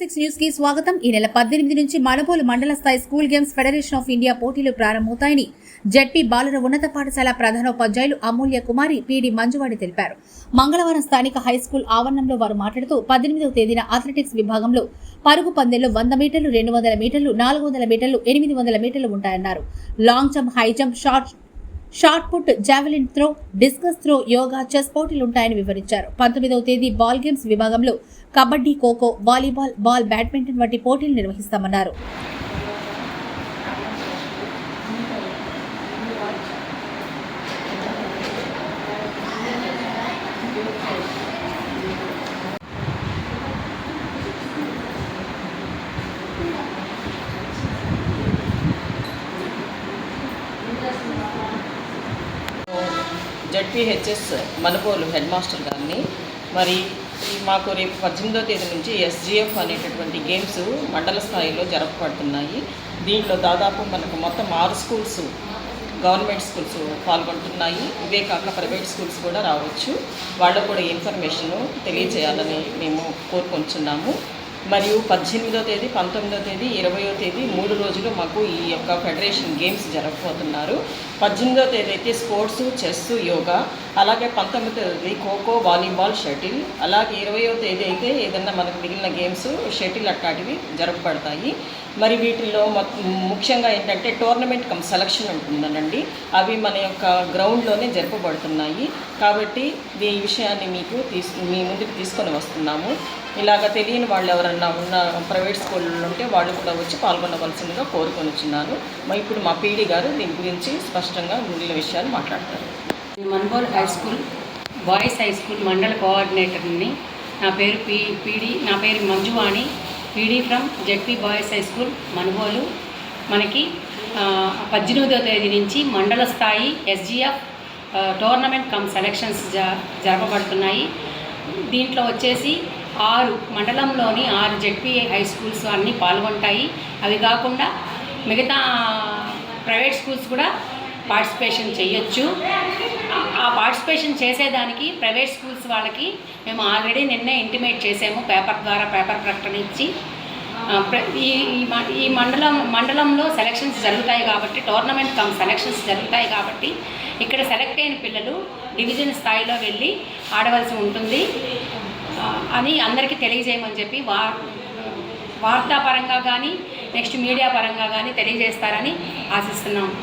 6 news కి స్వాగతం. ఈ నెల 18 నుంచి మణబోలు మండల స్థాయి school games federation of India పోటీలు ప్రారంభమవుతాయని జెడ్పీ బాలుర ఉన్నత పాఠశాల ప్రధానోపాధ్యాయులు అమూల్య కుమారి పీడి మంజువాడి తెలిపారు. మంగళవారం స్థానిక హైస్కూల్ ఆవరణంలో వారు మాట్లాడుతూ 18వ తేదీన అథ్లెటిక్స్ విభాగంలో పరుగు పందెంలో 100 మీటర్లు, 200 మీటర్లు, 400 మీటర్లు, 800 మీటర్లు ఉంటాయన్నారు. Long jump, high jump, shot put, javelin throw, discus throw, yoga, chess పోటీలు ఉంటాయని వివరించారు. 19వ తేదీ బాల్ గేమ్స్ విభాగంలో kabaddi, kho kho, volleyball, ball badminton వంటి పోటీలు నిర్వహిస్తామన్నారు. జెడ్పీహెచ్ఎస్ మణబోలు హెడ్ మాస్టర్ గారిని మరి మాకు రేపు 18వ తేదీ నుంచి ఎస్జిఎఫ్ అనేటటువంటి గేమ్స్ మండల స్థాయిలో జరపబడుతున్నాయి. దీంట్లో దాదాపు మనకు మొత్తం 6 స్కూల్స్, గవర్నమెంట్ స్కూల్స్ పాల్గొంటున్నాయి. ఇవే కాక ప్రైవేట్ స్కూల్స్ కూడా రావచ్చు. వాళ్ళకు కూడా ఇన్ఫర్మేషను తెలియజేయాలని మేము కోరుకుంటున్నాము. మరియు 18వ తేదీ, 19వ తేదీ, 20వ తేదీ 3 రోజులు మాకు ఈ యొక్క ఫెడరేషన్ గేమ్స్ జరగబోతున్నారు. 18వ తేదీ అయితే స్పోర్ట్స్, చెస్, యోగా, అలాగే 19వ తేదీ ఖోఖో, వాలీబాల్, షటిల్, అలాగే 20వ తేదీ అయితే ఏదన్నా మనకు మిగిలిన గేమ్స్ షటిల్ అట్లాంటివి జరగబడతాయి. మరి వీటిల్లో ముఖ్యంగా ఏంటంటే టోర్నమెంట్ కమ్ సెలక్షన్ ఉంటుందనండి. అవి మన యొక్క గ్రౌండ్లోనే జరపబడుతున్నాయి. కాబట్టి ఈ విషయాన్ని మీ ముందుకు తీసుకొని వస్తున్నాము. ఇలాగ తెలియని వాళ్ళు ఎవరన్నా ఉన్న ప్రైవేట్ స్కూళ్ళలో ఉంటే వాళ్ళు కూడా వచ్చి పాల్గొనవలసిందిగా కోరుకొనిచున్నాను. ఇప్పుడు మా పీడీ గారు దీని గురించి స్పష్టంగా మిగిలిన విషయాలు మాట్లాడతారు. Manubolu high school, boys high school mandal కోఆర్డినేటర్ని. నా పేరు పీడీ, నా పేరు Manjuvani, PD from ZP boys high school Manubolu. మనకి 18వ తేదీ నుంచి మండల స్థాయి ఎస్జిఎఫ్ టోర్నమెంట్ కమ్ సెలక్షన్స్ జరపబడుతున్నాయి. దీంట్లో వచ్చేసి 6 మండలంలోని 6 జెడ్పీ హై స్కూల్స్ అన్నీ పాల్గొంటాయి. అవి కాకుండా మిగతా ప్రైవేట్ స్కూల్స్ కూడా పార్టిసిపేషన్ చేయొచ్చు. ఆ పార్టిసిపేషన్ చేసేదానికి ప్రైవేట్ స్కూల్స్ వాళ్ళకి మేము ఆల్రెడీ నిన్నే ఇంటిమేట్ చేసాము. పేపర్ ద్వారా పేపర్ ప్రకటన ఇచ్చి ఈ మండలంలో సెలక్షన్స్ జరుగుతాయి కాబట్టి, టోర్నమెంట్ కమ్ సెలక్షన్స్ జరుగుతాయి కాబట్టి ఇక్కడ సెలెక్ట్ అయిన పిల్లలు డివిజన్ స్థాయిలో వెళ్ళి ఆడవలసి ఉంటుంది అని అందరికీ తెలియజేయమని చెప్పి వార్తాపరంగా కానీ నెక్స్ట్ మీడియా పరంగా కానీ తెలియజేస్తారని ఆశిస్తున్నాము.